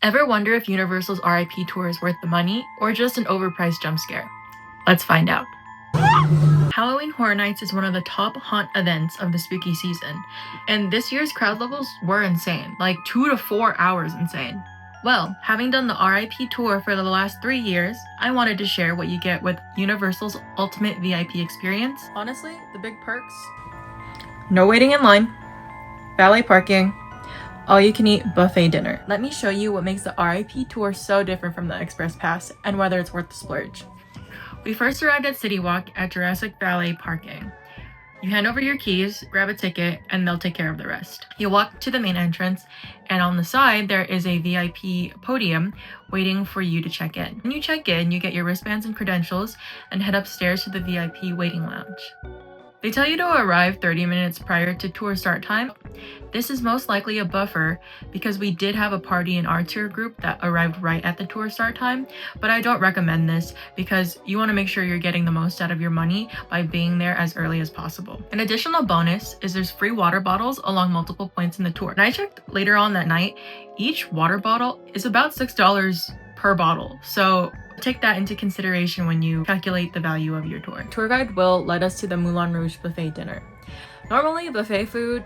Ever wonder if Universal's RIP tour is worth the money or just an overpriced jump scare? Let's find out. Halloween Horror Nights is one of the top haunt events of the spooky season, and this year's crowd levels were insane, like 2 to 4 hours insane. Well, having done the RIP tour for the last 3 years, I wanted to share what you get with Universal's ultimate VIP experience. Honestly, the big perks: no waiting in line, valet parking, all-you-can-eat buffet dinner. Let me show you what makes the RIP tour so different from the Express Pass and whether it's worth the splurge. We first arrived at City Walk at Jurassic Valet Parking. You hand over your keys, grab a ticket, and they'll take care of the rest. You walk to the main entrance, and on the side there is a VIP podium waiting for you to check in. When you check in, you get your wristbands and credentials and head upstairs to the VIP waiting lounge. They tell you to arrive 30 minutes prior to tour start time. This is most likely a buffer because we did have a party in our tour group that arrived right at the tour start time, but I don't recommend this because you want to make sure you're getting the most out of your money by being there as early as possible. An additional bonus is there's free water bottles along multiple points in the tour. And I checked later on that night, each water bottle is about $6 per bottle, so take that into consideration when you calculate the value of your tour. Tour guide will lead us to the Moulin Rouge buffet dinner. Normally, buffet food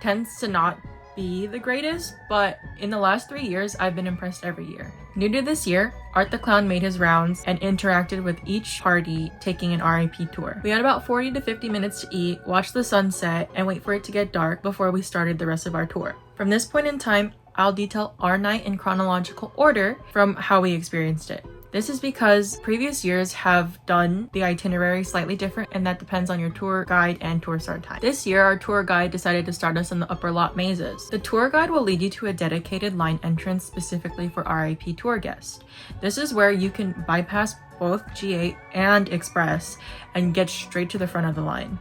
tends to not be the greatest, but in the last 3 years, I've been impressed every year. New to this year, Art the Clown made his rounds and interacted with each party taking an RIP tour. We had about 40 to 50 minutes to eat, watch the sunset, and wait for it to get dark before we started the rest of our tour. From this point in time, I'll detail our night in chronological order from how we experienced it. This is because previous years have done the itinerary slightly different, and that depends on your tour guide and tour start time. This year, our tour guide decided to start us in the upper lot mazes. The tour guide will lead you to a dedicated line entrance specifically for RIP tour guests. This is where you can bypass both G8 and Express and get straight to the front of the line.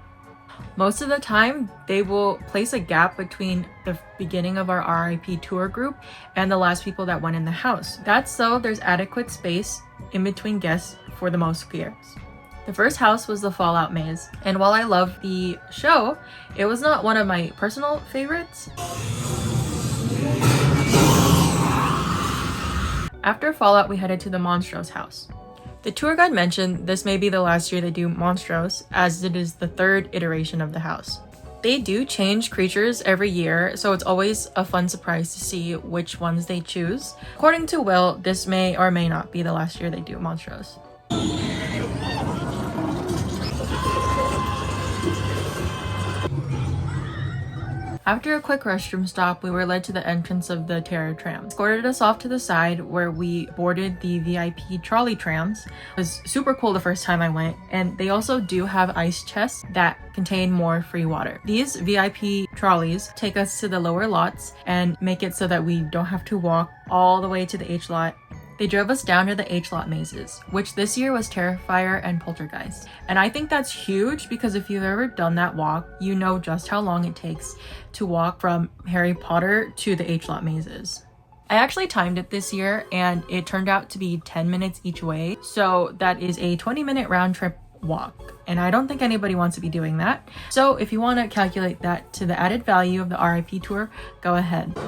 Most of the time, they will place a gap between the beginning of our RIP tour group and the last people that went in the house. That's so there's adequate space in between guests for the most scares. The first house was the Fallout Maze, and while I love the show, it was not one of my personal favorites. After Fallout, we headed to the Monstrose house. The tour guide mentioned this may be the last year they do Monstrose, as it is the 3rd iteration of the house. They do change creatures every year, so it's always a fun surprise to see which ones they choose. According to Will, this may or may not be the last year they do Monstrose. After a quick restroom stop, we were led to the entrance of the Terror tram. Escorted us off to the side where we boarded the VIP trolley trams. It was super cool the first time I went, and they also do have ice chests that contain more free water. These VIP trolleys take us to the lower lots and make it so that we don't have to walk all the way to the H lot. They drove us down to the H-lot mazes, which this year was Terrifier and Poltergeist. And I think that's huge because if you've ever done that walk, you know just how long it takes to walk from Harry Potter to the H-lot mazes. I actually timed it this year and it turned out to be 10 minutes each way. So that is a 20-minute round trip walk. And I don't think anybody wants to be doing that. So if you want to calculate that to the added value of the RIP tour, go ahead.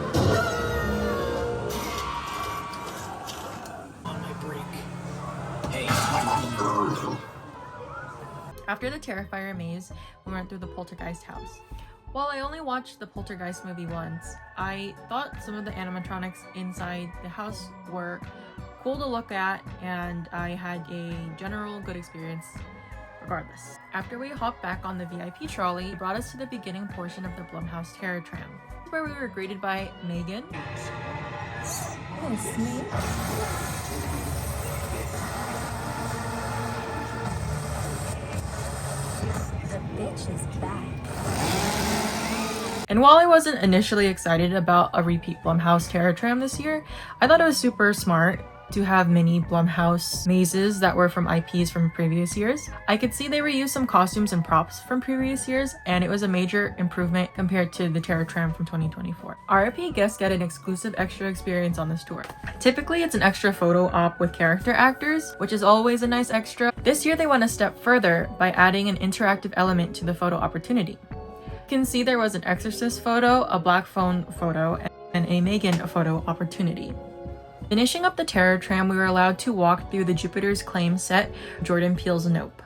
After the Terrifier maze, we went through the Poltergeist house. While I only watched the Poltergeist movie once, I thought some of the animatronics inside the house were cool to look at, and I had a general good experience regardless. After we hopped back on the VIP trolley, it brought us to the beginning portion of the Blumhouse Terror tram, where we were greeted by Megan. Yes, me. Bitch is back. And while I wasn't initially excited about a repeat Blumhouse Terror Tram this year, I thought it was super smart to have mini Blumhouse mazes that were from IPs from previous years. I could see they reused some costumes and props from previous years, and it was a major improvement compared to the Terror Tram from 2024. RIP guests get an exclusive extra experience on this tour. Typically, it's an extra photo op with character actors, which is always a nice extra. This year, they went a step further by adding an interactive element to the photo opportunity. You can see there was an Exorcist photo, a Black Phone photo, and a Megan photo opportunity. Finishing up the Terror Tram, we were allowed to walk through the Jupiter's Claim set, Jordan Peele's Nope.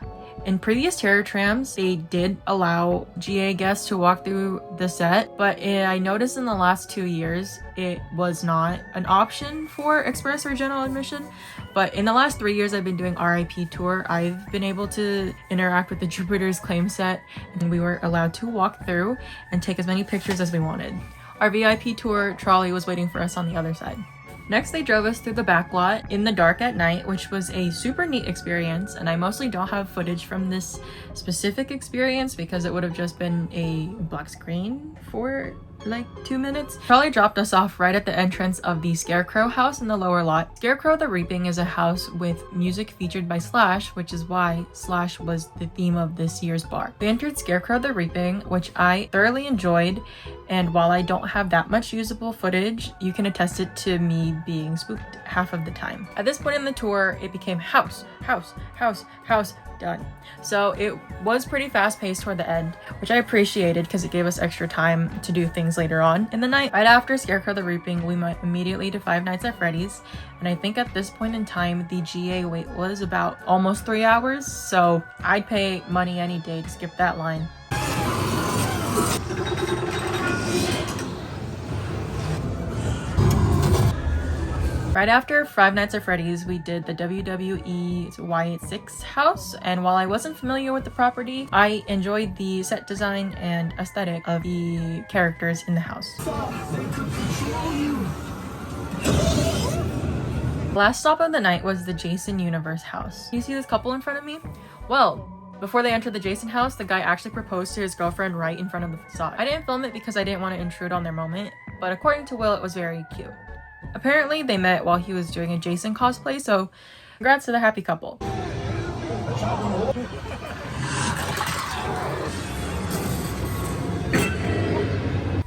In previous Terror Trams, they did allow GA guests to walk through the set, but I noticed in the last 2 years, it was not an option for express or general admission. But in the last 3 years I've been doing RIP tour, I've been able to interact with the Jupiter's Claim set, and we were allowed to walk through and take as many pictures as we wanted. Our VIP tour trolley was waiting for us on the other side. Next, they drove us through the back lot in the dark at night, which was a super neat experience, and I mostly don't have footage from this specific experience because it would have just been a black screen for like 2 minutes. Charlie dropped us off right at the entrance of the Scarecrow house in the lower lot. Scarecrow the Reaping is a house with music featured by Slash, which is why Slash was the theme of this year's bar. We entered Scarecrow the Reaping, which I thoroughly enjoyed, and while I don't have that much usable footage, you can attest it to me being spooked half of the time. At this point in the tour, it became house, house, house, house, done. So it was pretty fast-paced toward the end, which I appreciated because it gave us extra time to do things later on in the night. Right after Scarecrow the Reaping, we went immediately to Five Nights at Freddy's, and I think at this point in time the GA wait was about almost 3 hours, so I'd pay money any day to skip that line. Right after Five Nights at Freddy's, we did the WWE Y6 house, and while I wasn't familiar with the property, I enjoyed the set design and aesthetic of the characters in the house. Last stop of the night was the Jason Universe house. You see this couple in front of me? Well, before they entered the Jason house, the guy actually proposed to his girlfriend right in front of the facade. I didn't film it because I didn't want to intrude on their moment, but according to Will, it was very cute. Apparently, they met while he was doing a Jason cosplay, so congrats to the happy couple.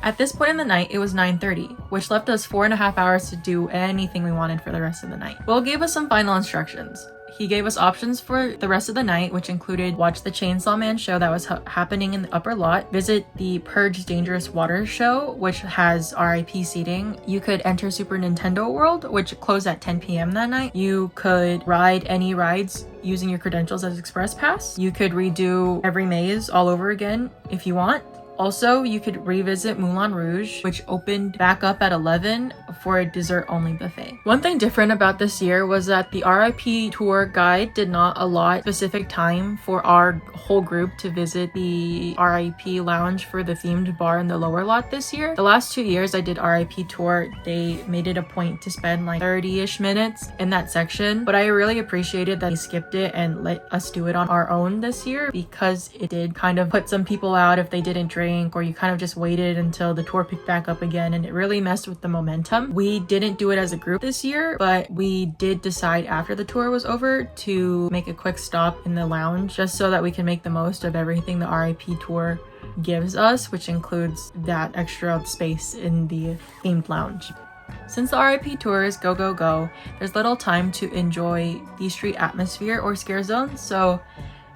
At this point in the night, it was 9:30, which left us 4.5 hours to do anything we wanted for the rest of the night. Will gave us some final instructions. He gave us options for the rest of the night, which included watch the Chainsaw Man show that was happening in the upper lot, visit the Purge Dangerous Waters show, which has RIP seating. You could enter Super Nintendo World, which closed at 10 p.m. that night. You could ride any rides using your credentials as Express Pass. You could redo every maze all over again if you want. Also, you could revisit Moulin Rouge, which opened back up at 11 for a dessert-only buffet. One thing different about this year was that the RIP tour guide did not allot specific time for our whole group to visit the RIP lounge for the themed bar in the lower lot this year. The last 2 years I did RIP tour, they made it a point to spend like 30-ish minutes in that section, but I really appreciated that they skipped it and let us do it on our own this year because it did kind of put some people out if they didn't drink, or you kind of just waited until the tour picked back up again, and it really messed with the momentum. We didn't do it as a group this year, but we did decide after the tour was over to make a quick stop in the lounge just so that we can make the most of everything the RIP tour gives us, which includes that extra space in the themed lounge. Since the RIP tour is go, go, go, there's little time to enjoy the street atmosphere or scare zones, so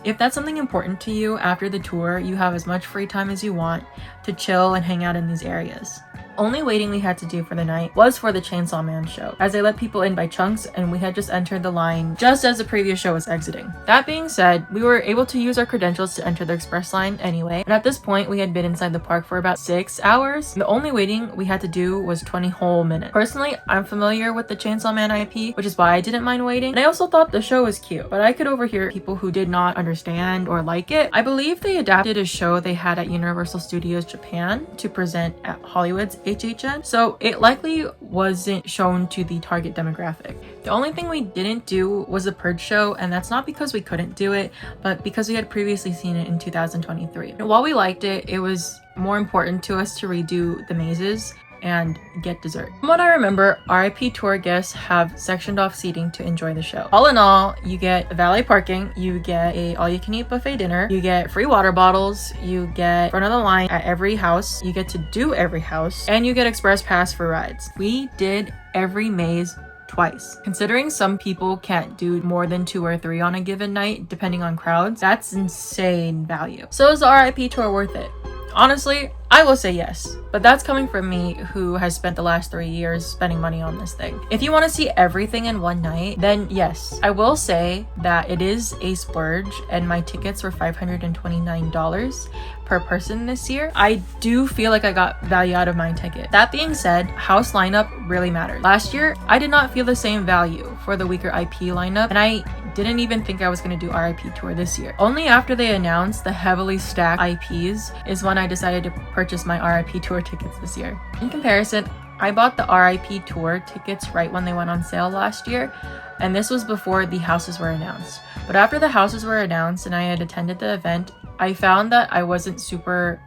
if that's something important to you after the tour, you have as much free time as you want to chill and hang out in these areas. Only waiting we had to do for the night was for the Chainsaw Man show, as they let people in by chunks and we had just entered the line just as the previous show was exiting. That being said, we were able to use our credentials to enter the express line anyway, and at this point we had been inside the park for about 6 hours. The only waiting we had to do was 20 whole minutes. Personally, I'm familiar with the Chainsaw Man IP, which is why I didn't mind waiting, and I also thought the show was cute, but I could overhear people who did not understand or like it. I believe they adapted a show they had at Universal Studios Japan to present at Hollywood's HHN, so it likely wasn't shown to the target demographic. The only thing we didn't do was the Purge show, and that's not because we couldn't do it, but because we had previously seen it in 2023. And while we liked it, it was more important to us to redo the mazes and get dessert. From what I remember, RIP tour guests have sectioned off seating to enjoy the show. All in all, you get valet parking, you get a all-you-can-eat buffet dinner, you get free water bottles, you get front of the line at every house, you get to do every house, and you get express pass for rides. We did every maze twice. Considering some people can't do more than 2 or 3 on a given night, depending on crowds, that's insane value. So is the RIP tour worth it? Honestly, I will say yes, but that's coming from me who has spent the last 3 years spending money on this thing. If you want to see everything in one night, then yes. I will say that it is a splurge and my tickets were $529 per person this year. I do feel like I got value out of my ticket. That being said, house lineup really matters. Last year, I did not feel the same value for the weaker IP lineup, and I didn't even think I was going to do RIP tour this year. Only after they announced the heavily stacked IPs is when I decided to purchase my RIP tour tickets this year. In comparison, I bought the RIP tour tickets right when they went on sale last year, and this was before the houses were announced. But after the houses were announced and I had attended the event, I found that I wasn't super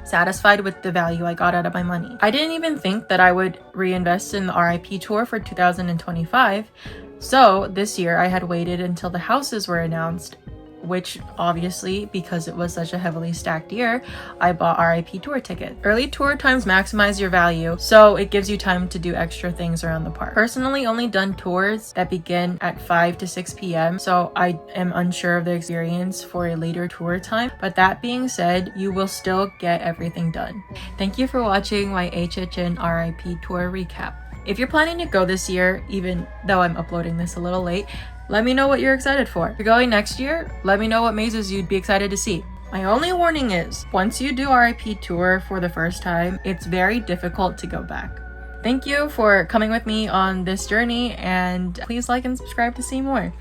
satisfied with the value I got out of my money. I didn't even think that I would reinvest in the RIP tour for 2025. So this year I had waited until the houses were announced, which obviously, because it was such a heavily stacked year, I bought RIP tour tickets. Early tour times maximize your value, so it gives you time to do extra things around the park. Personally, only done tours that begin at 5 to 6 p.m, so I am unsure of the experience for a later tour time, but that being said, you will still get everything done. Thank you for watching my HHN RIP tour recap. If you're planning to go this year, even though I'm uploading this a little late, let me know what you're excited for. If you're going next year, let me know what mazes you'd be excited to see. My only warning is, once you do RIP tour for the first time, it's very difficult to go back. Thank you for coming with me on this journey, and please like and subscribe to see more.